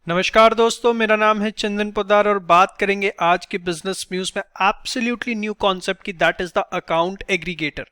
नमस्कार दोस्तों, मेरा नाम है चंदन पोद्दार और बात करेंगे आज के बिजनेस न्यूज में एब्सोल्युटली न्यू कॉन्सेप्ट की, that is the account aggregator.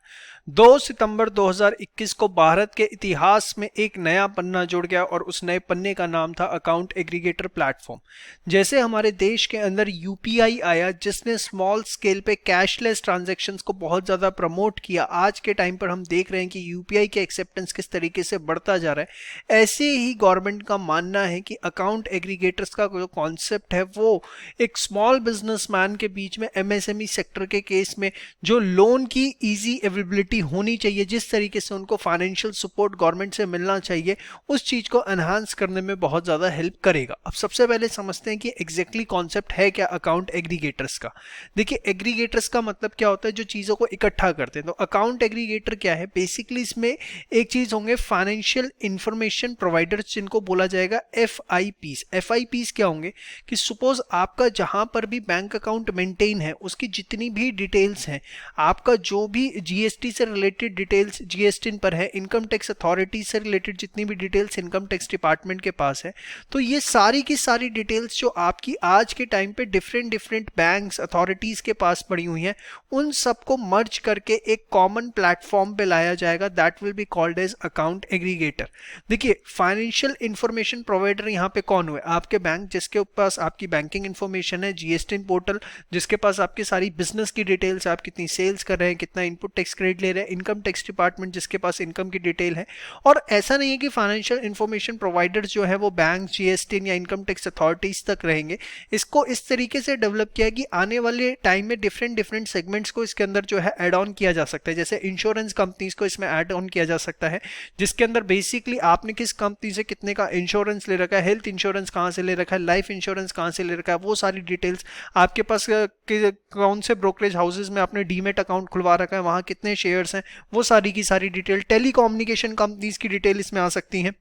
2 सितंबर 2021 को भारत के इतिहास में एक नया पन्ना जुड़ गया और उस नए पन्ने का नाम था अकाउंट एग्रीगेटर प्लेटफॉर्म। जैसे हमारे देश के अंदर यूपीआई आया जिसने स्मॉल स्केल पे कैशलेस ट्रांजैक्शंस को बहुत ज़्यादा प्रमोट किया, आज के टाइम पर हम देख रहे हैं कि यूपीआई के एक्सेप्टेंस किस तरीके से बढ़ता जा रहा है। ऐसे ही गवर्नमेंट का मानना है कि अकाउंट एग्रीगेटर्स का जो कॉन्सेप्ट है वो एक स्मॉल बिजनेसमैन के बीच में एमएसएमई सेक्टर के केस में जो लोन की इजी अवेलेबिलिटी होनी चाहिए, जिस तरीके से उनको फाइनेंशियल सपोर्ट गवर्नमेंट से मिलना चाहिए, उस चीज को एनहांस करने में बहुत ज्यादा हेल्प करेगा। अब सबसे पहले समझते हैं कि एग्जैक्टली कॉन्सेप्ट है क्या अकाउंट एग्रीगेटर्स का। देखिए, एग्रीगेटर्स का मतलब क्या होता है, जो चीजों को इकट्ठा करते हैं। तो अकाउंट एग्रीगेटर क्या है, बेसिकली इसमें एक चीज होंगे फाइनेंशियल इंफॉर्मेशन प्रोवाइडर्स, जिनको बोला जाएगा एफआईपीस। एफआईपीस क्या होंगे कि सपोज आपका जहां पर भी बैंक अकाउंट मेंटेन है उसकी जितनी भी डिटेल्स हैं, आपका जो भी जीएसटी से रिलेटेड डिटेल्स जीएसटी पर है, इनकम टैक्स अथॉरिटी से रिलेटेड जितनी भी डिटेल्स इनकम टैक्स डिपार्टमेंट के पास है, तो ये सारी की सारी डिटेल्स जो आपकी आज के टाइम पे डिफरेंट डिफरेंट बैंक्स अथॉरिटीज के पास पड़ी हुई हैं, उन सबको मर्ज करके एक कॉमन प्लेटफॉर्म पे लाया जाएगा। That will be called as account aggregator. देखिए, फाइनेंशियल इंफॉर्मेशन प्रोवाइडर यहाँ पे कौन हुए, आपके बैंक जिसके पास आपकी बैंकिंग इंफॉर्मेशन है, जीएसटी पोर्टल जिसके पास आपकी सारी बिजनेस की डिटेल्स, आप कितनी सेल्स कर रहे हैं, कितना इनपुट टैक्स क्रेडिट ले रहे हैं, इनकम टैक्स डिपार्टमेंट जिसके पास इनकम की डिटेल है। और ऐसा नहीं है कि फाइनेंशियल इंफॉर्मेशन प्रोवाइडर्स जो है वो बैंक, जीएसटी या इनकम टैक्स अथॉरिटीज तक रहेंगे। इसको इस तरीके से डेवलप किया कि आने वाले टाइम में डिफरेंट डिफरेंट सेगमेंट्स को इसके अंदर जो है ऐड ऑन किया जा सकता है। जैसे इंश्योरेंस कंपनीज को इसमें ऐड ऑन किया जा सकता है, जिसके अंदर बेसिकली आपने किस कंपनी से कितने का इंश्योरेंस ले रखा है, हेल्थ इंश्योरेंस कहां से ले रखा है, लाइफ इंश्योरेंस कहां से ले रखा है, वो सारी डिटेल्स आपके पास कौन से ब्रोकरेज हाउसेज में आपने डीमेट अकाउंट खुलवा रखा है, वहां कितने शेयर्स हैं, वो सारी की सारी डिटेल। टेलीकम्युनिकेशन कंपनीज की डिटेल इसमें आ सकती है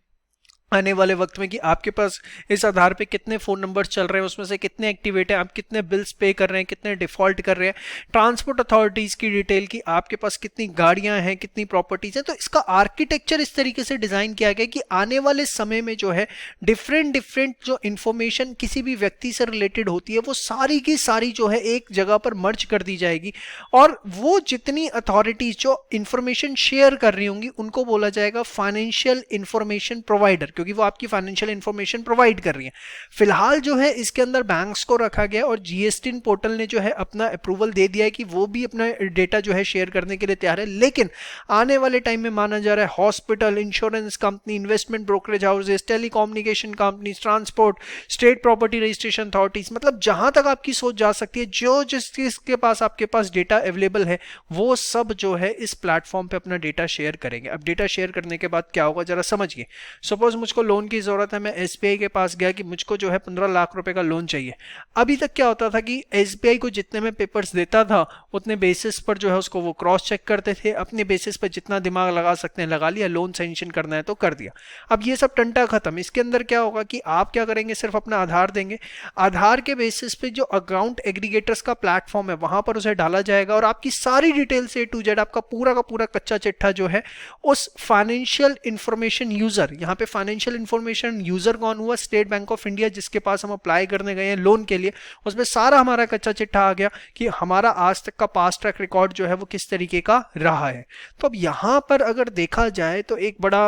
आने वाले वक्त में, कि आपके पास इस आधार पे कितने फोन नंबर्स चल रहे हैं, उसमें से कितने एक्टिवेट हैं, आप कितने बिल्स पे कर रहे हैं, कितने डिफॉल्ट कर रहे हैं। ट्रांसपोर्ट अथॉरिटीज की डिटेल की आपके पास कितनी गाड़ियां हैं, कितनी प्रॉपर्टीज हैं। तो इसका आर्किटेक्चर इस तरीके से डिजाइन किया गया कि आने वाले समय में जो है डिफरेंट डिफरेंट जो इंफॉर्मेशन किसी भी व्यक्ति से रिलेटेड होती है वो सारी की सारी जो है एक जगह पर मर्ज कर दी जाएगी, और वो जितनी अथॉरिटीज जो इंफॉर्मेशन शेयर कर रही होंगी उनको बोला जाएगा फाइनेंशियल इंफॉर्मेशन प्रोवाइडर, क्योंकि वो आपकी फाइनेंशियल इंफॉर्मेशन प्रोवाइड कर रही है। फिलहाल जो है इसके अंदर बैंक्स को रखा गया और जीएसटी पोर्टल ने जो है अपना अप्रूवल दे दिया है कि वो भी अपना डेटा जो है शेयर करने के लिए तैयार है। लेकिन आने वाले टाइम में माना जा रहा है hospital, insurance company, investment brokerage houses, telecommunication company, transport, state property registration authorities, मतलब जहां तक आपकी सोच जा सकती है, जो जिस चीज के पास आपके पास डेटा अवेलेबल है वो सब जो है इस प्लेटफॉर्म पे अपना डेटा शेयर करेंगे। अब डेटा शेयर करने के बाद क्या होगा जरा समझिए। सपोज मुझको लोन की जरूरत है, मैं एसबीआई के पास गया कि मुझको जो है 15 लाख रुपए का लोन चाहिए। अभी तक क्या होता था कि एसबीआई को जितने में पेपर्स देता था उतने बेसिस पर जो है उसको वो क्रॉस चेक करते थे, अपने बेसिस पर जितना दिमाग लगा सकते हैं लगा लिया, लोन सैंक्शन करना है तो कर दिया। अब ये सब टंटा खत्म। इसके अंदर क्या होगा कि आप क्या करेंगे, सिर्फ अपना आधार देंगे, आधार के बेसिस पे जो अकाउंट एग्रीगेटर्स का प्लेटफॉर्म है वहां पर उसे डाला जाएगा और आपकी सारी डिटेल से टू जेड आपका पूरा का पूरा कच्चा चिट्ठा जो है उस फाइनेंशियल इंफॉर्मेशन यूजर, यहाँ पे फाइनेंशियल इंफॉर्मेशन यूजर कौन हुआ, स्टेट बैंक ऑफ इंडिया जिसके पास हम अप्लाई करने गए हैं लोन के लिए, उसमें सारा हमारा कच्चा चिट्ठा आ गया कि हमारा आज तक का पास्ट ट्रैक रिकॉर्ड जो है वो किस तरीके का रहा है। तो अब यहां पर अगर देखा जाए तो एक बड़ा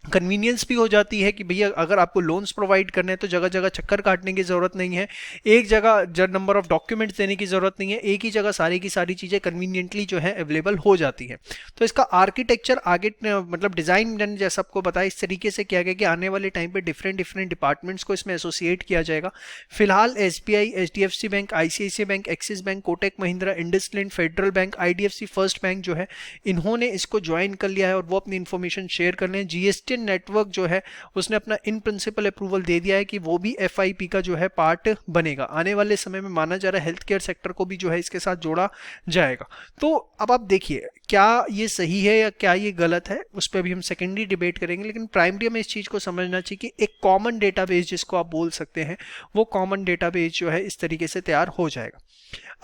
कन्वीनियंस भी हो जाती है कि भैया अगर आपको लोन्स प्रोवाइड करने हैं तो जगह जगह चक्कर काटने की जरूरत नहीं है, एक जगह नंबर ऑफ डॉक्यूमेंट्स देने की जरूरत नहीं है, एक ही जगह सारी की सारी चीजें कन्वीनियंटली जो है अवेलेबल हो जाती है। तो इसका आर्किटेक्चर आगे मतलब डिजाइन जैसा आपको बताया इस तरीके से किया गया कि आने वाले टाइम पे डिफरेंट डिफरेंट डिपार्टमेंट्स को इसमें एसोसिएट किया जाएगा। फिलहाल SBI, HDFC bank, ICICI bank, axis bank, Kotak Mahindra, IndusInd, federal bank, IDFC first bank जो है इन्होंने इसको ज्वाइन कर लिया है और वो अपनी इंफॉर्मेशन शेयर कर लें। जीएसटी नेटवर्क जो है उसने अपना इन प्रिंसिपल अप्रूवल दे दिया है कि वो भी एफआईपी का जो है पार्ट बनेगा। आने वाले समय में माना जा रहा है हेल्थ केयर सेक्टर को भी जो है इसके साथ जोड़ा जाएगा। तो अब आप देखिए क्या ये सही है या क्या ये गलत है, उस पर भी हम सेकेंडरी डिबेट करेंगे, लेकिन प्राइमरी में इस चीज को समझना चाहिए कि एक कॉमन डेटाबेस जिसको आप बोल सकते हैं वो कॉमन डेटाबेस जो है इस तरीके से तैयार हो जाएगा।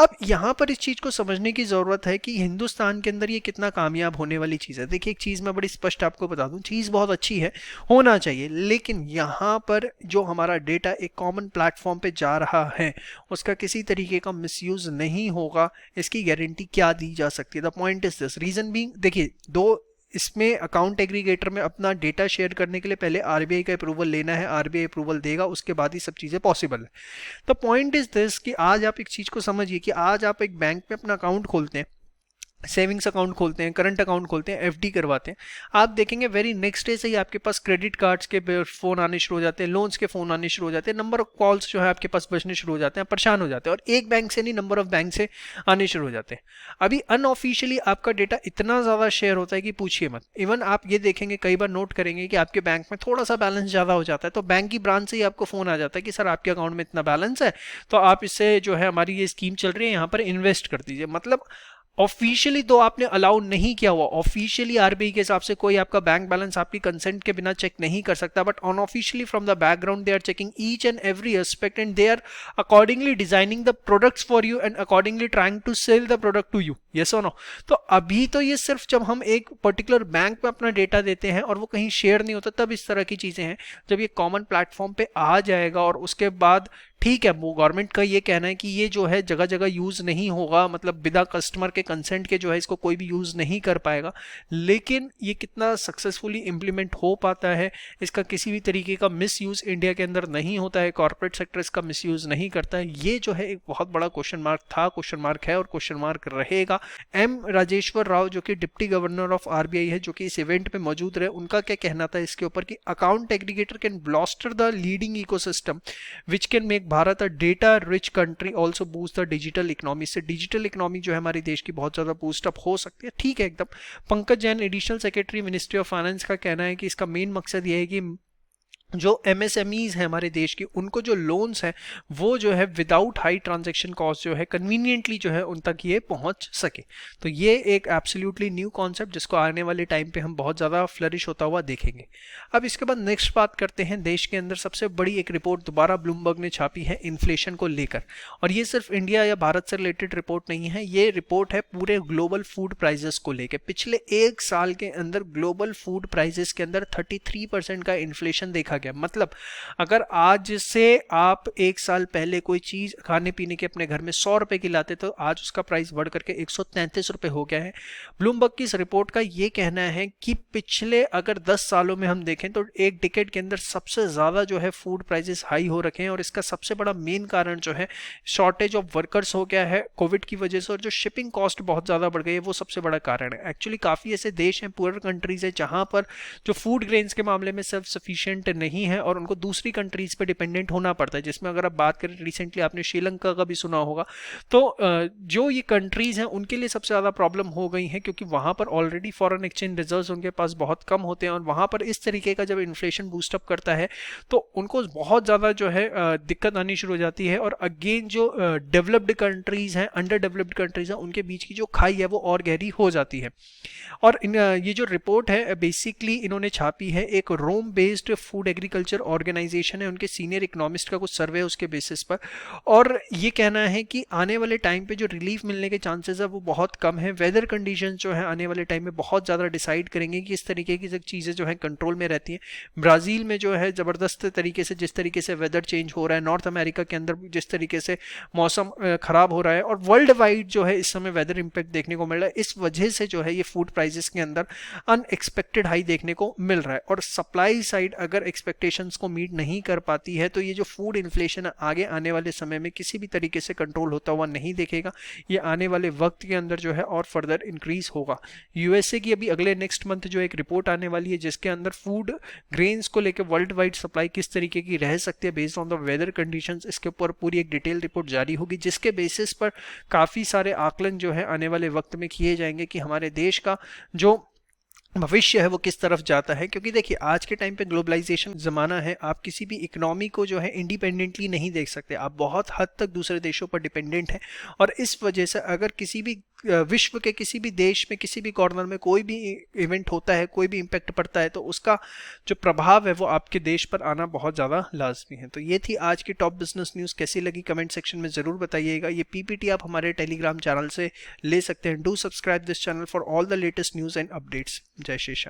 अब यहाँ पर इस चीज़ को समझने की ज़रूरत है कि हिंदुस्तान के अंदर ये कितना कामयाब होने वाली चीज़ है। देखिए एक चीज़ मैं बड़ी स्पष्ट आपको बता दूँ, चीज़ बहुत अच्छी है, होना चाहिए, लेकिन यहाँ पर जो हमारा डेटा एक कॉमन प्लेटफॉर्म पे जा रहा है उसका किसी तरीके का मिसयूज़ नहीं होगा, इसकी गारंटी क्या दी जा सकती है। The point is this, reason being, देखिए दो इसमें अकाउंट एग्रीगेटर में अपना डेटा शेयर करने के लिए पहले आरबीआई का अप्रूवल लेना है, आरबीआई अप्रूवल देगा, उसके बाद ही सब चीज़ें पॉसिबल है। तो पॉइंट इज दिस कि आज आप एक चीज़ को समझिए कि आज आप एक बैंक में अपना अकाउंट खोलते हैं, सेविंग्स अकाउंट खोलते हैं, करंट अकाउंट खोलते हैं, एफडी करवाते हैं, आप देखेंगे वेरी नेक्स्ट डे से ही आपके पास क्रेडिट कार्ड्स के फ़ोन आने शुरू हो जाते हैं, लोन्स के फ़ोन आने शुरू हो जाते हैं, नंबर ऑफ कॉल्स जो है आपके पास बजने शुरू हो जाते हैं, परेशान हो जाते हैं, और एक बैंक से नहीं नंबर ऑफ बैंक से आने शुरू हो जाते हैं। अभी अनऑफिशियली आपका डेटा इतना ज़्यादा शेयर होता है कि पूछिए मत। इवन आप ये देखेंगे, कई बार नोट करेंगे कि आपके बैंक में थोड़ा सा बैलेंस ज़्यादा हो जाता है तो बैंक की ब्रांच से ही आपको फ़ोन आ जाता है कि सर आपके अकाउंट में इतना बैलेंस है, तो आप इससे जो है हमारी ये स्कीम चल रही है यहाँ पर इन्वेस्ट कर दीजिए। मतलब ऑफिशियली तो आपने अलाउ नहीं किया हुआ, ऑफिशियली आरबीआई के हिसाब से कोई आपका बैंक बैलेंस आपकी कंसेंट के बिना चेक नहीं कर सकता, but unofficially from the background they are checking each and every aspect and they are accordingly designing the products for you and accordingly trying to sell the product to you, yes और no. तो अभी तो ये सिर्फ जब हम एक particular bank में अपना डेटा देते हैं और वो कहीं शेयर नहीं होता तब इस तरह की चीजें हैं। जब ये कॉमन प्लेटफॉर्म पे आ जाएगा और उसके बाद ठीक है, वो गवर्नमेंट का ये कहना है कि ये जो है जगह जगह यूज नहीं होगा, मतलब बिना कस्टमर के कंसेंट के जो है इसको कोई भी यूज नहीं कर पाएगा, लेकिन ये कितना सक्सेसफुली इंप्लीमेंट हो पाता है, इसका किसी भी तरीके का मिस यूज इंडिया के अंदर नहीं होता है, कॉर्पोरेट सेक्टर इसका मिस यूज नहीं करता है, ये जो है एक बहुत बड़ा क्वेश्चन मार्क था, क्वेश्चन मार्क है और क्वेश्चन मार्क रहेगा। एम राजेश्वर राव जो कि डिप्टी गवर्नर ऑफ आरबीआई है, जो कि इस इवेंट में मौजूद रहे, उनका क्या कहना था इसके ऊपर कि account aggregator can blaster the leading ecosystem which can make Bharat a data rich country, also boost the digital economy. से डिजिटल इकोनॉमी जो है हमारे देश की बहुत ज़्यादा बूस्टअप हो सकती है, ठीक है एकदम। Pankaj Jain additional secretary ministry of finance का कहना है कि इसका मेन मकसद ये है कि जो एमएसएमईज हैं हमारे देश की, उनको जो लोन्स हैं वो जो है विदाउट हाई ट्रांजैक्शन कॉस्ट जो है कन्वीनियंटली जो है उन तक ये पहुंच सके। तो ये एक एब्सोल्युटली न्यू कॉन्सेप्ट जिसको आने वाले टाइम पे हम बहुत ज़्यादा फ्लरिश होता हुआ देखेंगे। अब इसके बाद नेक्स्ट बात करते हैं, देश के अंदर सबसे बड़ी एक रिपोर्ट दोबारा ब्लूमबर्ग ने छापी है इन्फ्लेशन को लेकर, और ये सिर्फ इंडिया या भारत से रिलेटेड रिपोर्ट नहीं है, ये रिपोर्ट है पूरे ग्लोबल फूड प्राइजेस को लेकर। पिछले एक साल के अंदर ग्लोबल फूड प्राइजेस के अंदर 33% का इन्फ्लेशन देखा गया। मतलब अगर आज से आप एक साल पहले कोई चीज खाने पीने के अपने घर में 100 रुपए की लाते तो आज उसका प्राइस बढ़ करके 133 रुपए हो गया है। ब्लूमबर्ग की इस रिपोर्ट का ये कहना है कि पिछले अगर 10 सालों में हम देखें तो एक डिकेड के अंदर सबसे ज्यादा जो है फूड प्राइसेस हाई हो रखे हैं, और इसका सबसे बड़ा मेन कारण जो है शॉर्टेज ऑफ वर्कर्स हो गया है कोविड की वजह से, और जो शिपिंग कॉस्ट बहुत ज्यादा बढ़ गई है वो सबसे बड़ा कारण है। एक्चुअली काफी ऐसे देश हैं, पुअर कंट्रीज है, जहां पर जो फूड ग्रेन्स के मामले में सेल्फ सफिशिएंट नहीं है और उनको दूसरी कंट्रीज पे डिपेंडेंट होना पड़ता है, जिसमें अगर आप बात करें रिसेंटली आपने श्रीलंका का भी सुना होगा, तो जो ये कंट्रीज हैं उनके लिए सबसे ज़्यादा प्रॉब्लम हो गई है, क्योंकि वहाँ पर ऑलरेडी फॉरेन एक्सचेंज रिजर्व्स उनके पास बहुत कम होते हैं, और वहाँ पर इस तरीके का जब इन्फ्लेशन बूस्टअप करता है तो उनको बहुत ज़्यादा जो है दिक्कत आनी शुरू हो जाती है, और अगेन जो डेवलप्ड कंट्रीज हैं, अंडर डेवलप्ड कंट्रीज हैं, उनके बीच की जो खाई है वो और गहरी हो जाती है। और ये जो रिपोर्ट है बेसिकली इन्होंने छापी है एक रोम बेस्ड फूड एग्रीकल्चर ऑर्गेनाइजेशन है, उनके सीनियर इकोनॉमिस्ट का कुछ सर्वे है उसके बेसिस पर, और ये कहना है कि आने वाले टाइम पे जो रिलीफ मिलने के चांसेस है वो बहुत कम है। वेदर कंडीशन जो है आने वाले टाइम में बहुत ज़्यादा डिसाइड करेंगे कि इस तरीके की चीज़ें जो है कंट्रोल में रहती हैं। ब्राज़ील में जो है ज़बरदस्त तरीके से जिस तरीके से वेदर चेंज हो रहा है, नॉर्थ अमेरिका के अंदर जिस तरीके से मौसम ख़राब हो रहा है, और वर्ल्ड वाइड जो है इस समय वेदर इम्पैक्ट देखने को मिल रहा है, इस वजह से जो है ये फूड प्राइसेस के अंदर अनएक्सपेक्टेड हाई देखने को मिल रहा है। और सप्लाई साइड अगर एक्सपेक्टेशंस को मीट नहीं कर पाती है तो ये जो फूड इन्फ्लेशन आगे आने वाले समय में किसी भी तरीके से कंट्रोल होता हुआ नहीं देखेगा, ये आने वाले वक्त के अंदर जो है और फर्दर इंक्रीज होगा। यूएसए की अभी अगले नेक्स्ट मंथ जो एक रिपोर्ट आने वाली है जिसके अंदर फूड ग्रेन्स को लेकर वर्ल्ड वाइड सप्लाई किस तरीके की रह सकती है based on the weather conditions, इसके ऊपर पूरी एक डिटेल रिपोर्ट जारी होगी, जिसके बेसिस पर काफ़ी सारे आकलन जो है आने वाले वक्त में किए जाएंगे कि हमारे देश का जो भविष्य है वो किस तरफ जाता है। क्योंकि देखिए आज के टाइम पे ग्लोबलाइजेशन ज़माना है, आप किसी भी इकोनॉमी को जो है इंडिपेंडेंटली नहीं देख सकते, आप बहुत हद तक दूसरे देशों पर डिपेंडेंट हैं, और इस वजह से अगर किसी भी विश्व के किसी भी देश में, किसी भी कॉर्नर में कोई भी इवेंट होता है, कोई भी इम्पैक्ट पड़ता है, तो उसका जो प्रभाव है वो आपके देश पर आना बहुत ज़्यादा लाजमी है। तो ये थी आज की टॉप बिजनेस न्यूज़। कैसी लगी कमेंट सेक्शन में ज़रूर बताइएगा। ये पीपीटी आप हमारे टेलीग्राम चैनल से ले सकते हैं। Do subscribe this channel for all the latest news and updates. जय श्री श्याम।